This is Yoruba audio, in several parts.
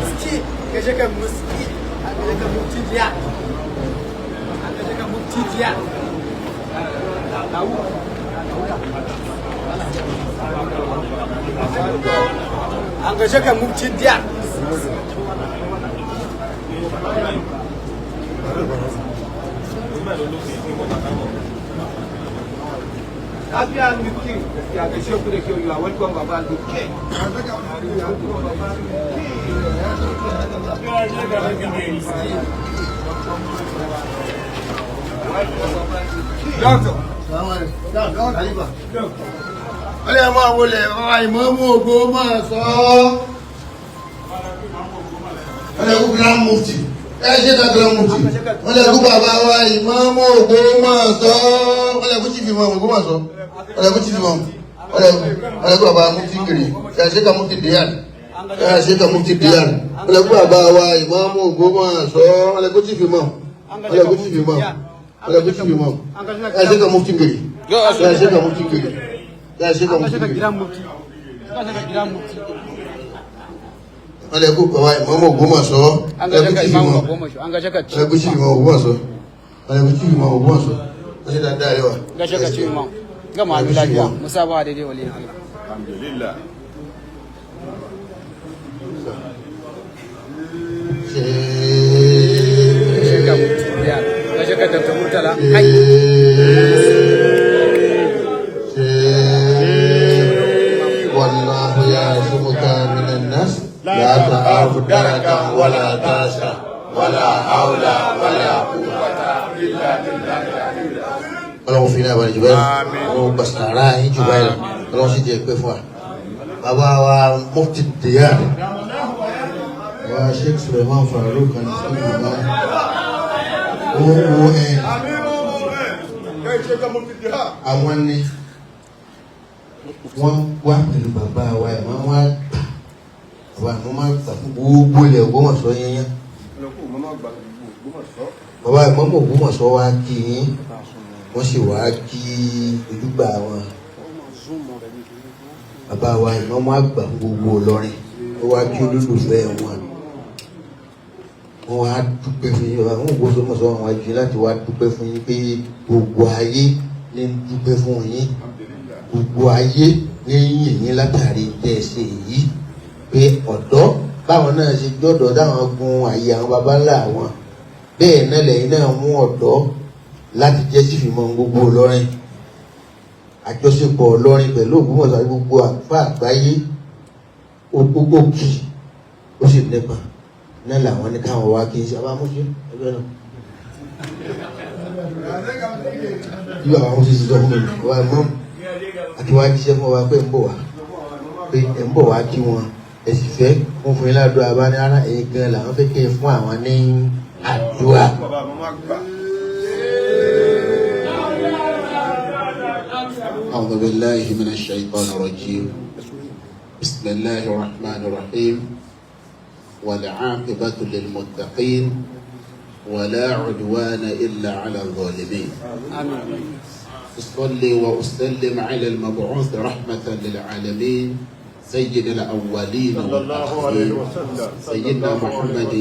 miskin angesheka miskin angesheka mubtidia angesheka mubtidia angesheka mubtidia Tapi yang meeting, ya kesio kule kio you are welcome baba to K. Doctor. Selamat. Aliba. Ale ma wole, ai mamu Ògbómọ̀ṣọ́. Ale ku grand mufti. Ṣe ka grand mufti. Ale ku baba wa Ìmáàmù Ògbómọ̀ṣọ́. Ale ku chief Ìmáàmù Ògbómọ̀ṣọ́. Ale ku chief Ìmáàmù. Ale ku baba mufti kiri. Ṣe ka mufti diyan. Ṣe ka mufti diyan. Ale ku baba wa Ìmáàmù Ògbómọ̀ṣọ́. Ale ku chief Ìmáàmù. Ale ku chief Ìmáàmù. Ale ku chief Ìmáàmù. Ṣe ka mufti kiri. Ṣe ka mufti kiri. Ṣe ka mufti kiri. Ale ku baba Ìmáàmù Ògbómọ̀ṣọ́. Ale ku chief Ìmáàmù. Ale ku chief Ìmáàmù Ògbómọ̀ṣọ́. Ale ku chief Ìmáàmù Ògbómọ̀ṣọ́. Ṣe dáadáa yawa. Gashe ka chief Ìmáàmù. Gama da lafiya musaba daidai waliyin Allah. Alhamdulillah. Gashe ka Dr. Murtala. Hai. Wallahu ya'lamuka minan nas la ta'afu daraka wala tasha wala haula wala quwwata illa billah. Ọlọ́run fi náà balẹ̀ jù bẹ́ẹ̀ ọlọ́run gbàsàrà yín jù báyìí ọlọ́run sì jẹ́ pé fún wa. Bàbá wa Mufti Diyar wa Sheikh Suleiman Farouk kan sí ìgbà OON àwọn ni wọ́n wá pẹ̀lú bàbá wa ẹ̀ máa wá gbà àwọn máa gbà fún gbogbo ilẹ̀ Ògbómọ̀ṣọ́ yẹn. Bàbá Ìmáàmù Ògbómọ̀ṣọ́ wa kí yín wọ́n sì wá kí ojúgbà wọn. Bàbá wa Ìmáàmù àgbà gbogbo Ìlọrin ó wá kí olólùfẹ́ wọn. Wọ́n wá dúpẹ́ fún yín àwọn Ògbómọ̀ṣọ́ wọn wá jí láti wá dúpẹ́ fún yín pé gbogbo ayé ní dúpẹ́ fún yín. Gbogbo ayé ní yìn yín látàrí tẹ́ ẹ ṣe yìí pé ọ̀dọ́ báwọn náà ṣe gbọ́dọ̀ dáwọn gun àyè àwọn baba ńlá wọn bẹ́ẹ̀ náà lẹ́yìn náà mú ọ̀dọ́ láti jẹ́ sí fìmọ̀ gbogbo Ìlọrin. Àjọṣepọ̀ Ìlọrin pẹ̀lú Ògbómọ̀ṣọ́ àti gbogbo àpá àgbáyé gbogbo kì ó sì nípa náà làwọn ní káwọn wá kí n ṣe abámúṣe ẹgbẹ́ náà. Bí bàbá wọn ṣe sọ fún mi wá mọ́ àti wá jíṣẹ́ fún wa pé ń bọ̀ wá pé ẹ̀ ń bọ̀ wá kí wọn ẹ sì fẹ́ fún fún yín ládùúgbò abánilára ẹ̀yìn gan làwọn fẹ́ kẹ́ ẹ fún àwọn ní àdúrà. أعوذ بالله من الشيطان الرجيم بسم الله الرحمن الرحيم والعاقبة للمتقين ولا عدوان إلا على الظالمين آمين. أصلي وأسلم على المبعوث رحمة للعالمين سيد الأولين والآخرين سيدنا محمد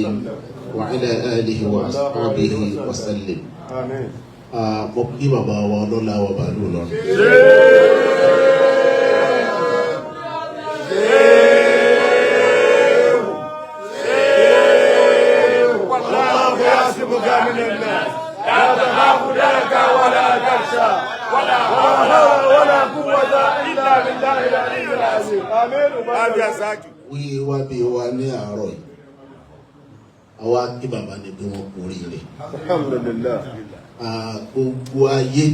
وعلى آله وأصحابه وسلم آمين. mo kí bàbá wa ọlọ́lá wa bàálù lọ́rùn. wíwá bí wa ní àárọ̀ yìí àwa kí bàbá ní bí wọ́n kú oríire. Alhamdulillah. Gbogbo ayé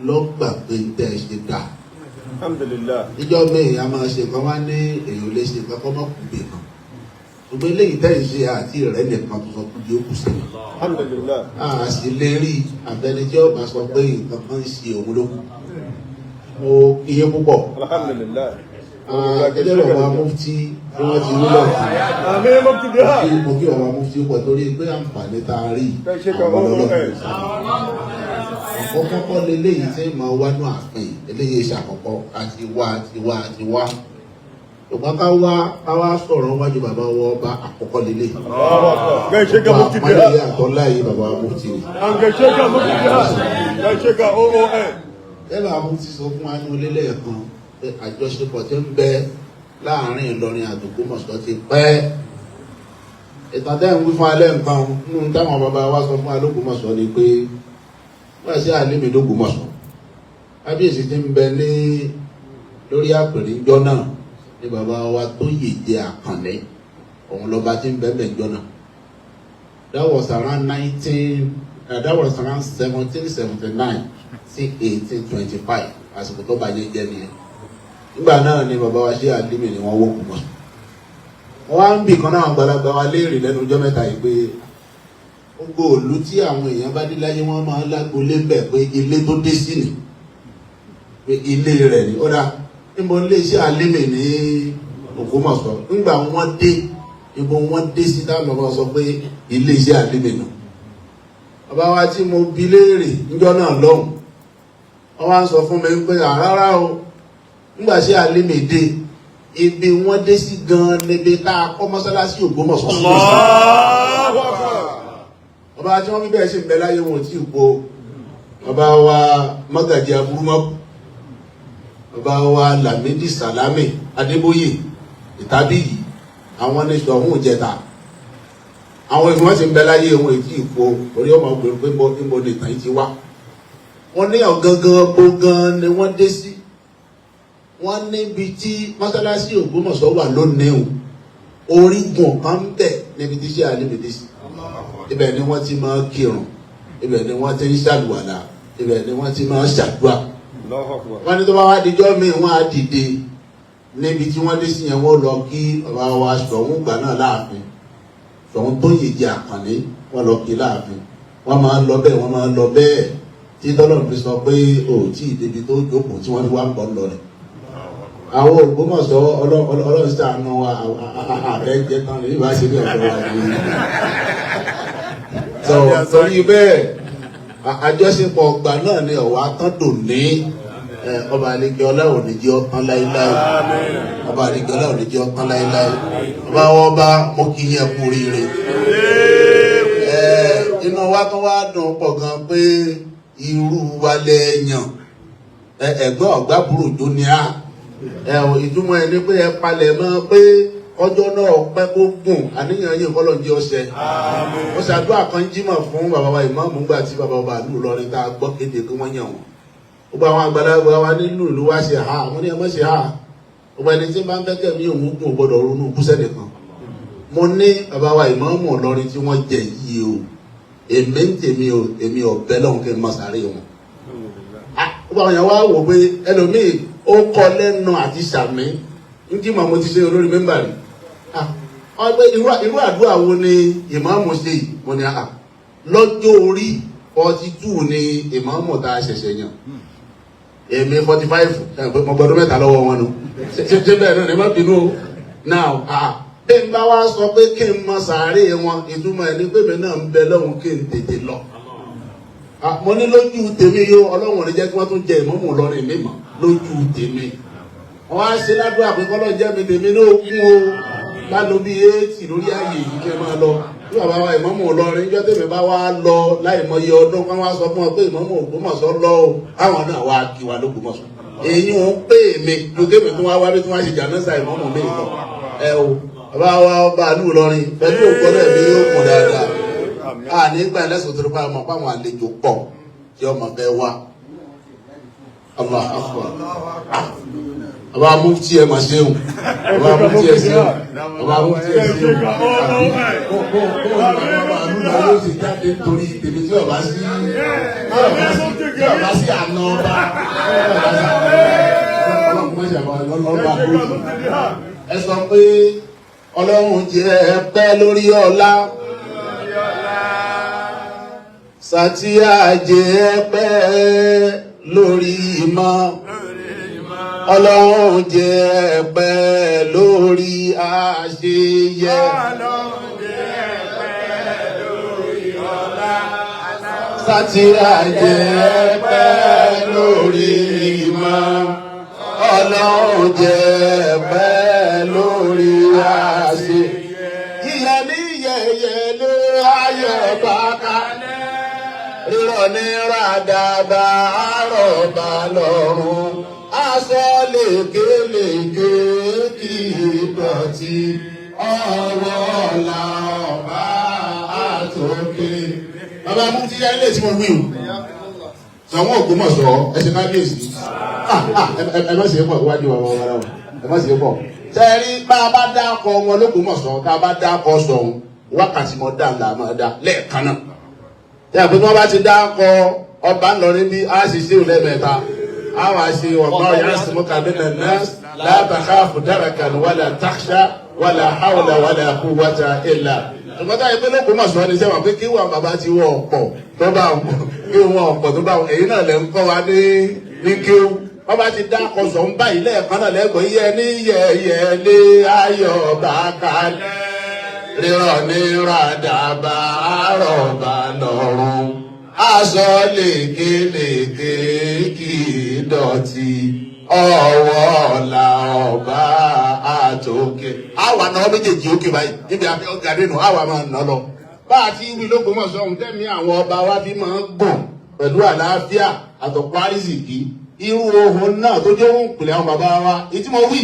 ló gbà pé tẹ́ ẹ ṣe dà. Alhamdulillah. Ìjọ mẹ́rin a máa ṣe kan wá ní èèyàn lè ṣe kan kọ́ mọ́ kù bẹ̀ kan. Gbogbo eléyìí tẹ́ ẹ ṣe àti rẹ̀ nìkan tó sọ pé yóò kù sí. Alhamdulillah. A sì lè rí àbẹni tí ó bá sọ pé nǹkan kan ń ṣe òun ló kù. Mo iye púpọ̀. Alhamdulillah. Akẹ́lẹ́ bàbá mufti tí wọ́n ti rí lọ́ọ̀kì. Àmín mufti dìhà. Mo kí bàbá mufti pọ̀ torí pé àǹfààní tá a rí àwọn ọlọ́run àkọ́kọ́ leléyìí tí máa wá ní àpín eléyìí ṣàkọ́kọ́ àti wá. ṣùgbọ́n ká wá sọ̀rọ̀ wájú bàbá wọn ọba àkọ́kọ́ lélẹ̀. Gaishe-ka Mufti àpáyé Jihad. àtọ́lá yìí bàbá Mufti. Gaishe-ka Mufti Jihad. Gaishe-ka OON. ẹ bá Mufti sọ fún wa ní olélẹ̀ kan pé àjọṣepọ̀ tí ń bẹ láàrin Ìlọrin àti Ògbómọ̀ṣọ́ ti pẹ́. ìtàn tẹ́ ń wí fún alẹ́ nǹkan nínú táwọn bàbá wa sọ fún alógbómọ̀ṣọ́ ni pé wọ́n ṣe àlímì lógbómọ̀ṣọ́ kábíyèsí ti ń bẹ ní lórí àpèrè ìjọ náà ní bàbá wa tó yèjẹ Àkànlé òun lọ́ba tí ń bẹ bẹ̀ ìjọ náà. That was around 1779 sí 1825 àsìkò tó bàjẹ́ jẹ́ nìyẹn. nígbà náà ni bàbá wa ṣe àlímì ni wọ́n wó Ògbómọ̀ṣọ́. wọ́n wá ń bì kan náà àgbàlagbà wa léèrè lẹ́nu ọjọ́ mẹ́ta yìí pé gbogbo òlu tí àwọn èèyàn bá dé láyé wọ́n máa lágbolé bẹ̀ pé ilé tó dé sí ni pé ilé rẹ̀ ni ó dá níbo ilé iṣẹ́ àlímì ní Ògbómọ̀ṣọ́ nígbà wọ́n dé níbo wọ́n dé sí táwọn bàbá sọ pé ilé iṣẹ́ àlímì nù. bàbá wa tí mo bi léèrè níjọ́ náà lọ́hùn wọ́n wá ń sọ fún mi pé rárá o nígbà sí àlímì dé ibi wọ́n dé sí gan níbi tá a kọ́ mọ́sálásí Ògbómọ̀ṣọ́. bàbá tí wọ́n bí bẹ́ẹ̀ sì ń bẹ láyé wọn tí ì po bàbá wa Mágàjí Aburúmọ́kù, bàbá wa Lámídì Sàlámì Adébóyè Ìtàbíyì, àwọn ní sọ̀hún ìjẹta. àwọn ìfúnwọ́n sì ń bẹ láyé wọn tí ì po orí ọmọ ògbèrè pé mo lè tàn yìí ti wá. wọ́n ní ọ̀gangan gbọ̀ngàn ni wọ́n dé sí. wọ́n níbi tí mọ́sálásí Ògbómọ̀ṣọ́ wà lónìí o orígun kan ń bẹ níbi tí iṣẹ́ àlímì dé sí. ibẹ̀ ni wọ́n ti máa kírun, ibẹ̀ ni wọ́n ti ń ṣàlùwàlà, ibẹ̀ ni wọ́n ti máa ṣàdúrà. wọ́n ní tó bá wá dijọ́ míì wọ́n á dìde níbi tí wọ́n dé sí yẹn wọ́n lọ kí bàbá wa Ṣọ̀ún gbà náà láàfin Ṣọ̀ún tó yèjẹ Àkànlé wọ́n lọ kí láàfin. wọ́n máa ń lọ bẹ́ẹ̀ wọ́n máa ń lọ bẹ́ẹ̀ tí tọ́lọ́run fi sọ pé o ò tí ì débi tó jókòó tí wọ́n fi wá ń bọ̀ lọ rẹ̀. àwọn Ògbómọ̀ṣọ́ ọlọ́run ṣàánú wa àbẹ́jẹ tán lè wá ṣe bí ọ̀dọ́ wa ní. torí bẹ́ẹ̀ àjọṣepọ̀ ọgbà náà ni ọ̀wá tán dò ní ọba àlejò ọlọ́run ní jẹ́ ọ̀tán láéláé, ọba àlejò ọlọ́run ní jẹ́ ọ̀tán láéláé. ọba wọn bá mo kí yẹn kú oríire. inú wa tó wá dùn pọ̀ gan pé irú wa lẹ́yìn ẹ̀gbọ́n ọ̀gbá burú tó ní á. ìtumọ̀ ẹni pé ẹ palẹ̀ mọ́ pé ọjọ́ náà pẹ́ kó gùn àníyàn yìí kọ́ ló ń jẹ́ ọ̀sẹ̀. ó ṣàdúrà kan jímọ̀ fún bàbá wa ìmáàmù ńgbà tí bàbá wa ìlú Ìlọrin tá a gbọ́ kéde kí wọ́n yàn wọ́n. gbogbo àwọn àgbàlagbà wa nílùú ìlú wa ṣe ha wọ́n ní ẹ má ṣe ha. gbogbo ẹni tí bá ń fẹ́ kẹ́mi òun gùn ò gbọ́dọ̀ ronú kúṣẹ́ nìkan. mo ní bàbá wa ìmáàmù Ìlọrin tí wọ́n jẹ yìí o èmi ń tèmi o èmi ọ̀bẹ lọ́hùn kí n má sáré wọn. gbogbo àwọn yẹn wá wò pé ẹlòmíì ó kọ lẹ́nu àti sàmì ń kí màmú ti ṣe olórí mẹ́mbà rí. ọgbẹ́ irú àdúrà wo ni ìmáàmù ṣe yìí mo ní lọ́jọ́ orí 42 ni ìmáàmù tá a ṣẹ̀ṣẹ̀ yàn èmi 45 mo gbọdọ̀ mẹ́ta lọ́wọ́ wọn nù ṣe bẹ́ẹ̀ náà ní má bínú o now bí n bá wá sọ pé kí n mọ sàárè wọn ìtumọ̀ ẹni pé mi náà ń bẹ lọ́hùn kí n tètè lọ. mo ní lójú tèmi yó ọlọ́run ní jẹ́ kí wọ́n tún jẹ ìmáàmù Ìlọrin mi mọ̀ lójú tèmi. wọ́n á ṣe ládùúgbò àpékọ́lọ́ jẹ́ mi tèmi náà kún o lálọ́ bí 80 lórí ààyè yìí kẹ́ máa lọ. bí bàbá wa ìmáàmù Ìlọrin jọ́ tèmi bá wá lọ láì mọye ọdún kan wá sọ fún ọ pé ìmáàmù Ògbómọ̀ṣọ́ lọ o àwọn náà wá kí wa lÓgbómọ̀ṣọ́. èyí ń pè mí ju tèmi tó wá bí tí wọ́n ṣe jàǹdà ìmáàmù mi lọ. o bàbá wa ọba ìlú Ìlọrin pẹ̀lú ògbọ́dọ̀ mi yóò kún dáadáa. nígbà ẹlẹ́sìn tó pa ọmọ pàwọn àlejò pọ̀ tí ọmọ fẹ́ wá. Allah akbar. Bàbá Mufti ẹ̀ máa ṣeun. Bàbá Mufti ẹ̀ ṣeun. Bàbá Mufti ẹ̀ ṣeun. Bàbá àlùdà yóò sì jáde torí tèmi tí ọba sí àná ọba. Ẹ sọ pé Ọlọ́run jẹ́ pẹ́ lórí ọlá. Sàtíyà jẹ́ pẹ́ lórí ìmọ̀. Ọlọ́run jẹ́ pẹ́ lórí àṣeyẹ. Ọlọ́run jẹ́ pẹ́ lórí ọlá. Sàtíyà jẹ́ pẹ́ lórí ìmọ̀. Ọlọ́run jẹ́ pẹ́ ṣe yíyẹ ní yẹ̀yẹ̀ lé ayọ̀ bá kalẹ̀ rírọ̀ ní ràdàbà àrọ̀bà lọ́rùn aṣọ lékelèké kì í dọ̀tí ọwọ́ ọ̀la ọba àtòkè. bàbá mú ti yá ilé tí mo wí o sàwọn Ògbómọ̀ṣọ́ ẹsẹ̀ kábíyèsí ẹ má ṣe é pọ̀ iwájú ọ̀rọ̀ ọ̀rọ̀ ẹ má ṣe é pọ̀. sẹ́ẹ̀rí bá a bá dákọ wọn l'Ógbómọ̀ṣọ́ tá a bá dákọ sọ̀hún wákàtí mọ̀ dá ńlá máa dá lẹ́ẹ̀kan náà. yàrá pé tí wọ́n bá ti dákọ ọba ńlọrin bí a sì ṣe lẹ́ẹ̀mẹ́ta a wá ṣe ọ̀gbọ́n yàrá sìmúkà nínú nọ́ọ̀sì látàkà fúdàràkàn wàlà táṣà wàlà hàwùlà wàlà quwwata illa. ìgbọ́dọ̀ yìí pé l'Ógbómọ̀ṣọ́ ni sẹ́wọ̀n pé kí wọ́n bàbá ti wọ ọ̀pọ̀ tó bá kí wọ́n ọ̀pọ̀ tó bá èyí náà lẹ́ ń kọ́ wa ní kéwù. wọ́n bá ti dákọ̀ sọ̀ ń báyìí lẹ́ẹ̀kan náà lẹ́gbọ̀n yẹ ní yẹ̀yẹ̀ lé ayọ̀ bá kalẹ̀ rírọ̀ ní ràdàbà àrọ̀bà lọ́rùn aṣọ lékelèké kì í dọ̀tí ọwọ́ ọ̀la ọba àtòkè. àwa náà méjèèjì òkè báyìí níbi àbí ọ̀gá nínú àwa máa ń ná lọ. bá a ti wí l'Ógbómọ̀ṣọ́ ohun tẹ́mi àwọn ọba wa fi máa ń gbọ̀n pẹ̀lú àlàáfíà àtọ̀pọ̀ àrísìkí irú ohun náà tó jẹ́ ohun ìpìlẹ̀ àwọn bàbá wa èyí tí mo wí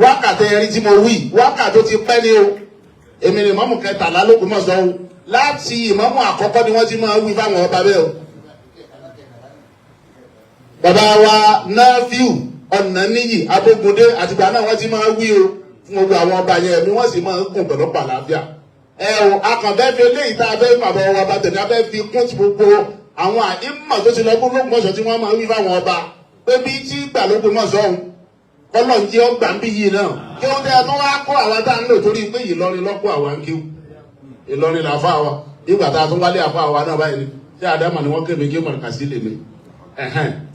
wákàtí ẹ̀rí tí mo wí wákàtí tó ti pẹ́ ní o èmi ni ìmáàmù 13 l'Ógbómọ̀ṣọ́ o láti ìmáàmù àkọ́kọ́ ni wọ́n ti máa wí fáwọn ọba bẹ́ẹ̀ o. bàbá wa Náfíù Ọ̀nàníyì Abógundé àtìgbà náà wọ́n ti máa wí o fún gbogbo àwọn ọba yẹn ẹ̀mí wọ́n sì máa ń gùn pẹ̀lú pàlàáfíà. ẹ o akànbẹ́ fi léyìí tá a fẹ́ bàbá wa bá tẹ̀lé abẹ́ fi kún ti gbogbo àwọn àìmọ̀ tó ti lọ fún l'Ógbómọ̀ṣọ́ tí wọ́n máa wí fáwọn ọba pé bí tí gbà l'Ógbómọ̀ṣọ́ ọ̀hún kọ́lọ̀ ń jẹ́ ọgbà ń bí yìí náà kí wọ́n tẹ́ ẹ tó wá kọ́ àwa tá à ń lò torí pé Ìlọrin lọ́pọ̀ àwa ń kíw Ìlọrin làfà wa nígbà tá a tún wálé àfà wa náà báyìí ni tí àdámà ni wọ́n kéde kí mọ̀ọ́kà sí lèmi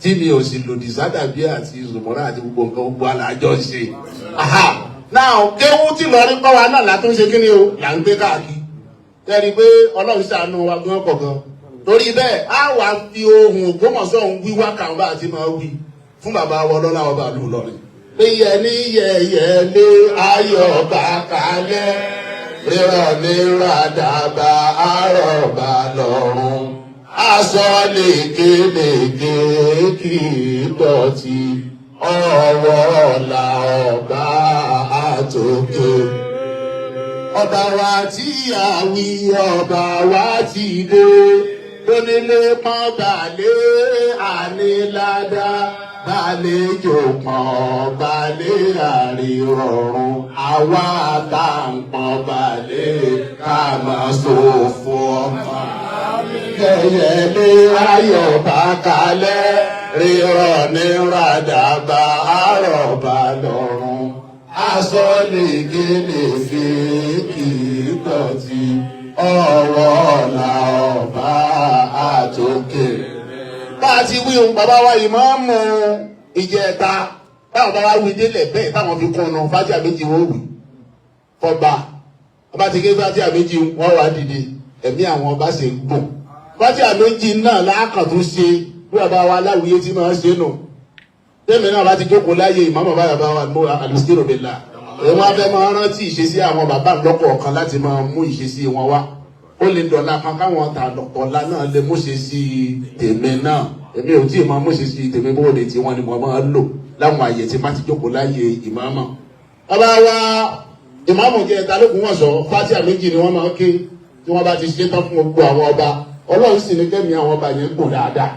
tí mi ò sì lòdì sádàbí àti ìzùmọ̀rá àti gbogbo nǹkan gbogbo alájọ ṣe. náà kéwú tí Ìlọrin kọ́ wa náà látún ṣe kí ni o là ń gbé káàkiri tẹ́rí pé Ọlọ́run ṣàánú wa gbọ́n pọ̀ gan torí bẹ́ẹ̀ á wà fi ohun Ògbómọ̀ṣọ́ ń wí wákàtí bá àti máa wí fún bàbá wa ọlọ́lá ọba àlù Ìlọrin. pé yẹ ní yẹ̀yẹ̀ lé ayọ̀ bá kalẹ̀ rírọ̀ ní ràdàbà àrọ̀bà lọ́rùn aṣọ lékelèké kì í dọ̀tí ọwọ́ ọ̀la ọba àtòkè. ọba wa tí a wí ọba wa ti dé lónílé pọ́n balẹ̀ àníládá balẹ̀jò pọ́n balẹ̀ àrírọ̀rùn àwa tá ń pọ́n balẹ̀ ká máa ṣòfò ọmọ. Yẹ̀yẹ̀lé ayọ̀ bá kalẹ̀ rírọ̀ ní ràdàbà àrọ̀bà lọ́rùn aṣọ lékelèké kì í dọ̀tí ọwọ́ ọ̀la ọba àtòkè. bá a ti wí ohun bàbá wa ìmáàmù ìjẹta táwọn bàbá wí délẹ̀ bẹ́ẹ̀ táwọn fi kún un fájà méjì wọ́n wì fọba ọba ti ké fájà méjì wọ́n wá dìde ẹ̀mí àwọn ọba ṣe ń gbọ̀n fájà méjì náà láàkàn tó ṣe bí bàbá wa aláwìyé tí máa ń ṣe nù tẹ́mi náà bá ti jókòó láyé ìmáàmù bàbá wa mú àlùsírò bẹ̀là èèwọ̀n abẹ́ máa rántí ìṣesí àwọn bàbá lọ́kọ̀ọ̀kan láti máa mú ìṣesí wọn wá ó lè dọ̀la kan káwọn ta ọ̀la náà lè mú ṣe sí tèmi náà èmi ò tí ì máa mú ṣe sí tèmi bó lè tí wọ́n ni mo máa lò láwọn àyè tí má ti jókòó láyé ìmáàmù. bàbá wa ìmáàmù jẹ́ ẹ̀ta l'Ógbómọ̀ṣọ́ fátíà méjì ni wọ́n máa ké tí wọ́n bá ti ṣe tán fún gbogbo àwọn ọba Ọlọ́run sì ní kẹ́mi àwọn ọba yẹn gùn dáadáa.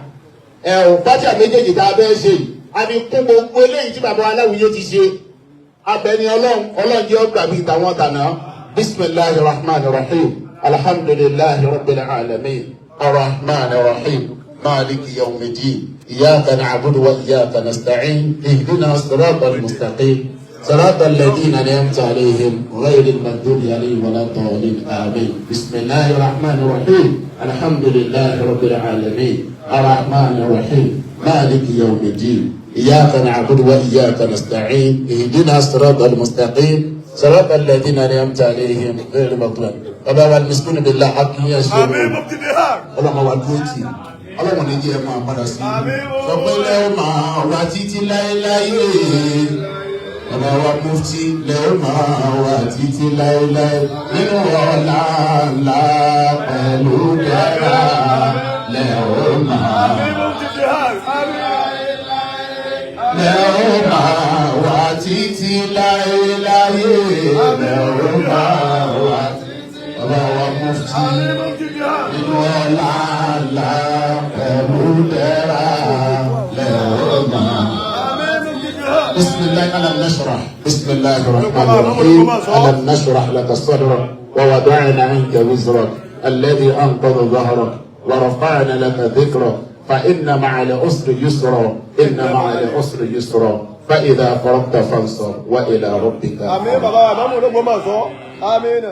fátíà méjèèjì tá a bẹ́ẹ̀ ṣe àbí kún gbogbo eléyìí tí bàbá aláwìyé ti ṣe abẹni Ọlọ́run jẹ́ ọgbà bíi tàwọn tànà. bisimilahi rahman rahim alhamdulilahi rabbil alamin arrahman rahim maliki yawmiddin iyyaka na'budu wa iyyaka nasta'in ihdina siratal mustaqim siratal ladina an'amta alayhim ghayril maghdubi alayhim waladdallin amin. bisimilahi rahman rahim alhamdulilahi rabbil alamin arrahman rahim maliki yawmiddin إياك نعبد وإياك نستعين اهدنا الصراط المستقيم صراط الذين أنعمت عليهم غير المغضوب bàbá wa المسكين بالله حقي يا شيخ ọlọ́mọ wa dúró tì ọlọ́mọ ní jẹ́ máa padà sí sọ pé lẹ́wọ̀n máa wá títí láéláé ọba wa mufti lẹ́wọ̀n máa wà títí láéláé nínú ọ̀la ńlá pẹ̀lú kẹ́ra lẹ́wọ̀n máa wà títí láéláé lẹ́wọ̀n máa wà ọba wa mufti nínú ọ̀la ńlá pẹ̀lú kẹ́ra lẹ́wọ̀n máa. بسم الله ألم نشرح بسم الله الرحمن الرحيم ألم نشرح لك صدرك ووضعنا عنك وزرك الذي أنقض ظهرك ورفعنا لك ذكرك فإن مع العسر يسرا إن مع العسر يسرا فإذا فرغت فانصب وإلى ربك آمين بابا آمين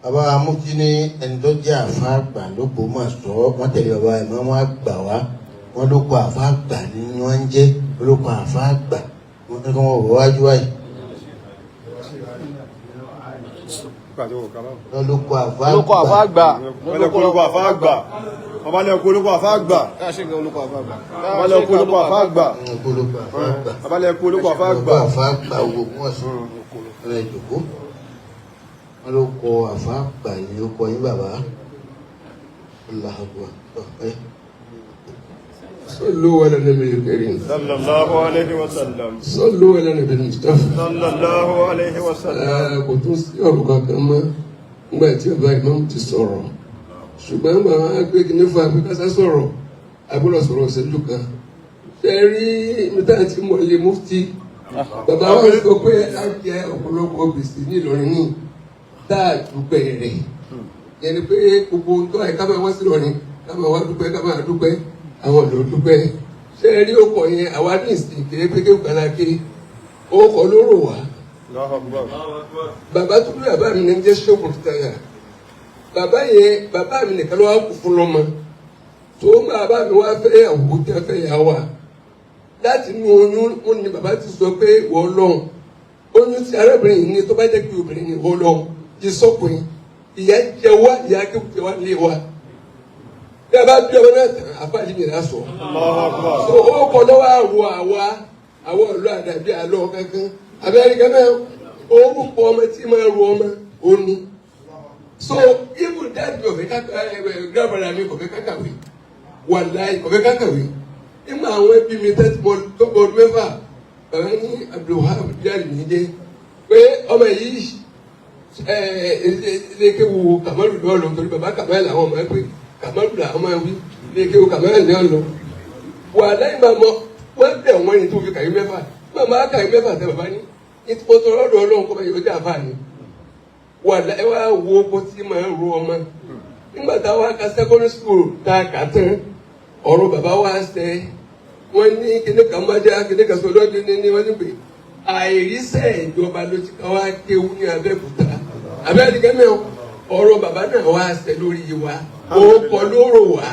bàbá amúkí ní ẹni tó jẹ́ àfa àgbà ló bò máa sọ wọ́n tẹ̀lé bàbá ìmọ̀ wọn àgbà wá wọ́n ló kọ àfa àgbà ní wọ́n ń jẹ́ ló kọ àfa àgbà wọ́n ní kí wọ́n wọ́ wájú wáyé. wọ́n ló kọ àfa àgbà. wọ́n lè kó olùkọ́ àfa àgbà. wọ́n bá lè kó olùkọ́ àfa àgbà. wọ́n bá lè kó olùkọ́ àfa àgbà. wọ́n bá lè kó olùkọ́ àfa àgbà. àfa àgbà owó wọ́n sọ ẹ̀ jòkó. wọ́n ló kọ àfa àgbà ní ó kọ yín bàbá. Allahu Akbar. صلوا على النبي الكريم صلى الله عليه وسلم صلوا على النبي المصطفى صلى الله عليه وسلم. kò tún sí ọ̀rọ̀ kankan mọ́ nígbà tí ọba ìmáàmù ti sọ̀rọ̀ ṣùgbọ́n màá gbé kí nífa àfikásá sọ̀rọ̀ agbọ́dọ̀ sọ̀rọ̀ ṣẹ́jú kan ṣe rí níta tí mo lè mufti bàbá wa sọ pé a jẹ ọ̀pọ̀lọpọ̀ gbèsè ní Ìlọrin ní dáàdúpẹ́ rẹ̀ yẹn ni pé gbogbo nǹkan ẹ̀ ká máa wá sí Ìlọrin ká máa wá dúpẹ́ ká máa dúpẹ́ àwọn ló dúpẹ́ ṣé ẹ rí ọkọ̀ yẹn àwa ní ìsìn kéré pété kànáké ọkọ̀ ló rò wá. bàbá tó bí bàbá mi ní jẹ́ ṣọ́ọ̀bù táyà bàbá mi nìkan ló wá kú fún lọ́mọ tó bàbá mi wá fẹ́ àwòkú tí a fẹ́ yà wá láti inú oyún ó ní bàbá ti sọ pé wọ́n lọ́hùn oyún tí arábìnrin yìí ní tó bá jẹ́ pé obìnrin ni wọ́n lọ́hùn ti sọ́kùnrin ìyá jẹ wá ìyá kéwùjẹ wá lé wa bí a bá bí ọmọ náà tẹ̀ àfáàjì mi náà sọ. so ó kọ́ lọ́wọ́ àwọ̀ àwọ̀ ọ̀lọ́ àdàbí àlọ́ kankan Amẹ́ríkà náà orúkọ ọmọ tí máa ru ọmọ ó ní. so even that ọ̀fẹ́ gírámàrà mi kọ̀fẹ́ kákàwé wàláì kọ̀fẹ́ kákàwé nígbà àwọn ẹbí mi tó bọ̀ ọdún mẹ́fà bàbá ní Abdulwahab jáde nídé pé ọmọ yìí ilé kéwu Kamalu lọ́ọ̀lọ́ nítorí bàbá Kamalu àwọn ọmọ ẹgbẹ́ Kamalu la ọmọ wí ní kéwù Kamalu ní ọlọ wà lẹ́yìn máa mọ wọn bẹ wọn yìí tó fi kàyí mẹ́fà máa máa kàyí mẹ́fà tẹ bàbá ní ìtòkòtò ọ̀dọ̀ Ọlọ́run kọ bá yóò dé àbá ni wà láyé wá wo oko tí máa ń ro ọmọ nígbà tá a wá ka secondary school tá a kà tán ọ̀rọ̀ bàbá wa ṣe wọn ní kíní kan májá kíní kan sọdọ ní wọn ní pé àìríṣẹ́ ìjọba ló ti ká wá kéwù ní Abẹ́òkúta Abẹ́òkúta mẹ́wọ̀n ọ̀rọ̀ bàbá náà wá ṣe lórí wa ó kọ lóró wa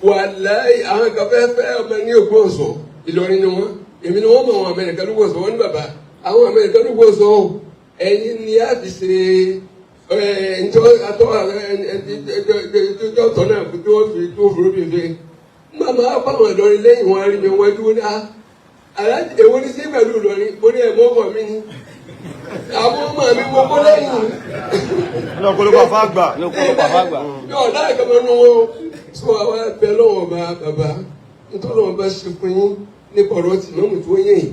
wàláì àwọn kan fẹ́ ọmọ ní Ògbómọ̀ṣọ́ Ìlọrin ni wọ́n èmi ni wọ́n mọ̀ àwọn Amẹ́ríkà lóògbòsàn wọ́n ní bàbá àwọn Amẹ́ríkà lóògbòsàn o ẹ̀yin ni a fi ṣe ẹjọ́ tọ́ náà tí wọ́n fi tó fúró bí fẹ́ màmá fáwọn Ìlọrin lẹ́yìn wọn rí mi wọ́n dúró ní aláàjì èwo ní sí pẹ̀lú Ìlọrin ó ní ẹ̀mọ́ ọkọ̀ mi ni àwọn ọmọ mi mo kó lẹ́yìn lọ́kọ̀lọ́kọ̀ àfáàgbà yóò láì kọ́mọ nù wọn sọ àwọn abẹ lọ́wọ́ bàbá nítorí wọn bá ṣe fún yín nípa ọ̀rọ̀ tí mọ́mù tó yẹn yìí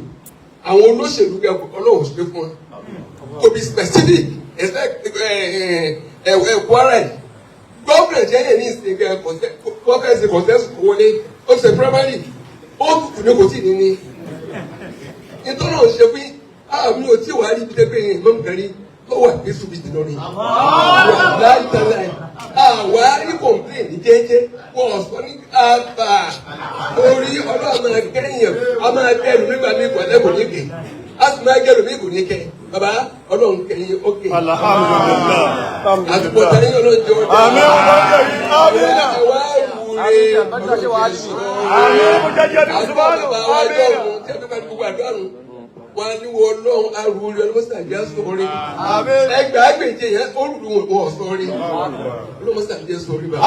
àwọn olóṣèlú gẹ Ọlọ́run ṣe fún wọn to be specific Kwara yìí gọ́ọ̀mù jẹ́ yẹn ní ìsìn kẹ́ kọ́fẹ́sì kọ́sẹ́sì wọlé ó ṣe primary ó tutù ní kò tí ì ní nítorí wọn ṣe fún yín àmì ò tí wàá rí ibi tẹ́gbẹ́ yẹn mọ́mù kan rí tó wà ní ṣùgbọ́n ìdílọ́rin láì tẹ́lẹ̀ àwa rí kọ̀m̀pléìn ní jẹ́jẹ́ wọ́n sọ ní àbà orí ọlọ́run máa kẹ́yìn a máa kẹ́rù nígbà mí kò lẹ́kọ̀ọ́ ní kẹ́ a sì máa kẹ́rù mí kò ní kẹ́ bàbá ọlọ́run kẹ́yìn ókè. alhamdulillah àtúbọ̀ tẹ̀lé ọlọ́run jẹ́ ọjà. àmín àmín ẹ̀wá wúre àmín mo jẹ́jẹ́ ní sùpàlù àmín. wọn ní wọn lọ́hùn arúgbó ọlọ́mọsàbí sọ̀rí ẹgbẹ́ àgbèjì yẹn olùdó wọn sọ̀rí ọlọ́mọsàbí sọ̀rí bàbá.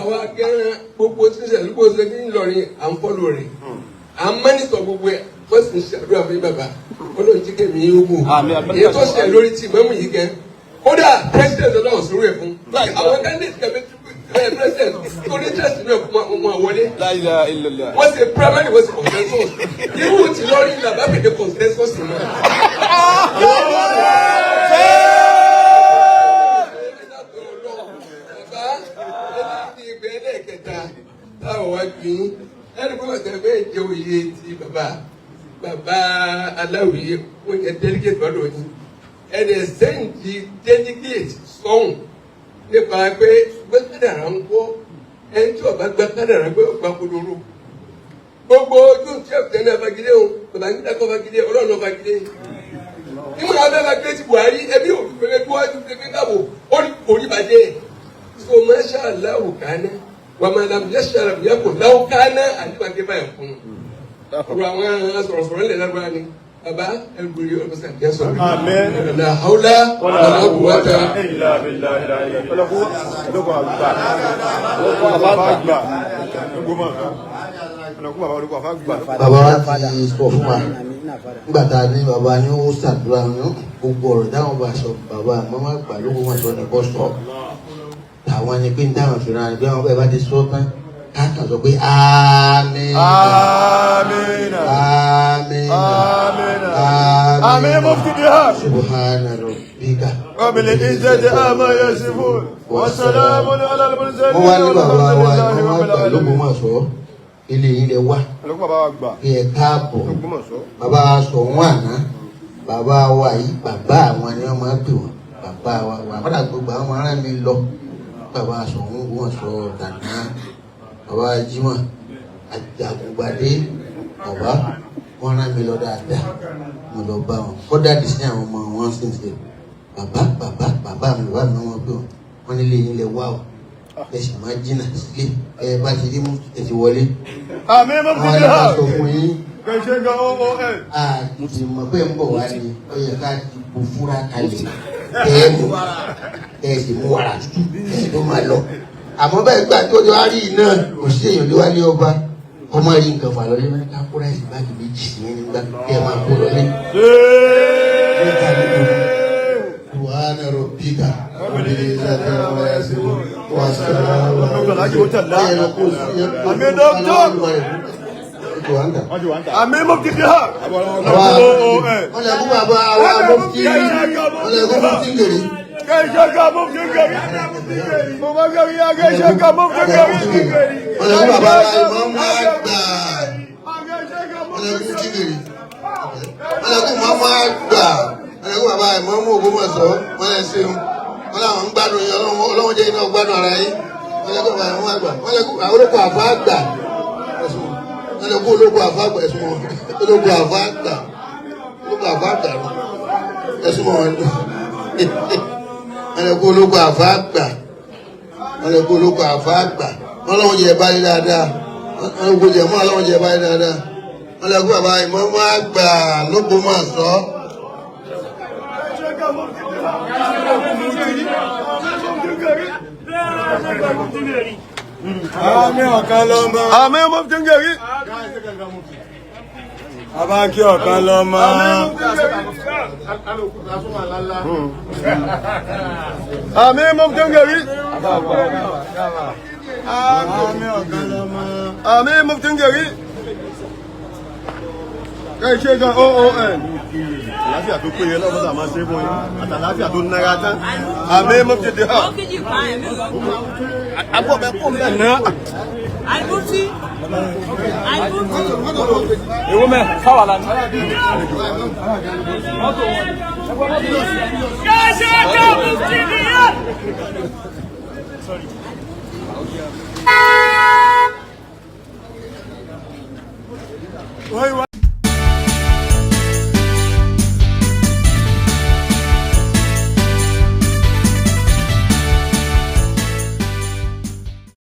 àwọn akẹ́rẹ́ gbogbo tí ń ṣẹlẹ̀ gbogbo ṣe kí ń lọrin à ń fọ́lù rẹ̀ à ń mẹ́nìtọ̀ gbogbo ẹ̀ wọ́n sì ń ṣàdúrà fún bàbá ọlọ́run jí kẹ́mi yín ogun èyí tó ṣe lórí tí mẹ́mú yìí kẹ́ kódà president ọlọ́run sọ̀rọ̀ ẹ̀ fún àwọn candidate kẹ́mi president torí test náà wọn wọlé wọ́n ṣe primary wọ́n ṣe consensus irú tí lọ́rí làbá fèdè consensus náà. bàbá ẹni ìgbẹ́ ẹlẹ́ẹ̀kẹta táwọn wá gbìn ẹni pé wọ́n tẹ̀lé bẹ́ẹ̀ jẹ́ òye ti bàbá aláwìyé wọ́n yẹ delegate lọ́dọ̀ yìí ẹni ẹ̀sẹ̀ǹdì delegate sọ́hùn nípa pé gbẹ́kádàrá ń kọ́ ẹni tí ọba gbẹ́kádàrá gbé ọgbà kodoro gbogbo ojú tí ọ̀tẹ̀ náà fagilé o bàbá nígbà kan fagilé ọlọ́run náà fagilé nígbà wọn bẹ fagilé ti Buhari ẹbí òfìfẹ́ bí wọ́n ti fi káwọ́ orí bàjẹ́ so masha Allah kánẹ́ wàmàlàm yẹ́sàràm yẹ́kùn láwọ́ kánẹ́ àdìbàgẹ́ báyìí fún ọ̀rọ̀ àwọn sọ̀rọ̀sọ̀rọ̀ ńlẹ̀ lágbára ni bàbá ẹgbẹ̀rẹ̀ ọ̀pọ̀sán kẹ́ sọ̀rọ̀ la hawla wala quwwata illa billah. bàbá wa ti sọ fún wa nígbà tá a ní bàbá ní ó ṣàdúrà ní gbogbo ọ̀rọ̀ dáhùn bá sọ bàbá mọ́mọ́ gbà lóko wọn sọ ní kò sọ àwọn ẹni pé ń dáhùn fìràn àni bí wọn bẹ́ẹ̀ bá ti sọ tán ká kàn sọ pé àmín àmín àmín àmín muftiha subhana rabbika rabbil izzati amma yasifun wa salamun ala al-mursalin. wọ́n wá ní bàbá wa ni wọ́n gbà lóko wọn sọ ilé yìí lè wá kí ẹ káàbọ̀ bàbá wa sọ wọn àná bàbá wa yìí bàbá àwọn ni wọ́n máa pè wọ́n bàbá wa àbádà gbogbo àwọn ará mi lọ bàbá sọ wọn sọ dàná bàbá Jímọ̀ Àjàgùngbadé bàbá wọn rán mi lọ dáadáa mo lọ bá wọn kódà dì sí àwọn ọmọ wọn sì ń ṣe bàbá mi bàbá mi wọn pè wọn nílé yín lè wá o ẹ sì máa jìnnà sílé ẹ bá ti rí mú ẹ ti wọlé. àmì mọ̀ fi àwọn ẹ̀ka sọ fún yín. kẹ̀sẹ̀ gan owó ẹ̀. àti mọ̀ pé ń bọ̀ wá ní ó yẹ ká ti kó fúra kalẹ̀ kẹ́ẹ̀mù ẹ̀ sì mú wàrà tútù ẹ̀ tó máa lọ. àmọ́ bẹ́ẹ̀ gbà tó ti wá rí iná kò sí èèyàn lé wá ní ọba ọmọ rí nǹkan fà lọlé wọn ká kúrẹ́ ẹ̀sìn báàgì méjì sí yẹn nígbà kí ẹ máa kó lọlé. Subhana rabbika rabbil izzati amma yasifun wa salamun àmì mufti ha. wọ́n lè kú bàbá wa mufti wọ́n lè kú mufti gèrè. kẹ̀sẹ̀ gan mufti gèrè. mo máa gẹ̀rì ya kẹ̀sẹ̀ gan mufti gèrè. wọ́n lè kú bàbá wa ìmọ̀ọ́mù àgbà wọ́n lè kú mufti gèrè. wọ́n lè kú ìmọ̀ọ́mù àgbà wọ́n lè kú bàbá ìmọ̀ọ́mù Ògbómọ̀ṣọ́ wọ́n lè ṣeun wọ́n làwọn ń gbádùn yín ọlọ́wọ́n jẹ́ iná gbádùn ara yín wọ́n lè kú bàbá ìmọ̀ọ́mù àgbà wọ́n lè kú àwọn olóko àfọ àgbà wọ́n lè kú olóko àfọ àgbà ẹ̀sùn wọn olóko àfọ àgbà ẹ̀sùn wọn wọ́n lè kú olóko àfọ àgbà wọ́n lè kú olóko àfọ àgbà wọ́n lọ́wọ́ jẹ báyìí dáadáa wọ́n lè kú jẹ mọ́ ọlọ́wọ́ jẹ báyìí dáadáa wọ́n lè kú bàbá ìmọ̀ọ́mù àgbà l'Ógbómọ̀ṣọ́. àmì ọ̀kan lọ́mọ. àmì mufti gèrè. abáńkì ọ̀kan lọ́mọ. àmì mufti gèrè. àmì ọ̀kan lọ́mọ. àmì mufti gèrè. kẹ̀sẹ̀ gan oon. àlàáfíà tó péye lọ́wọ́ sàmá ṣe fún yín àtàlàáfíà tó nára tán. àmì mufti ha. agbó bẹ kó mbẹ náà. àìbùtí. èwo mẹ fáwọn àlàní. kẹ́sẹ̀ ká mufti nìyẹn.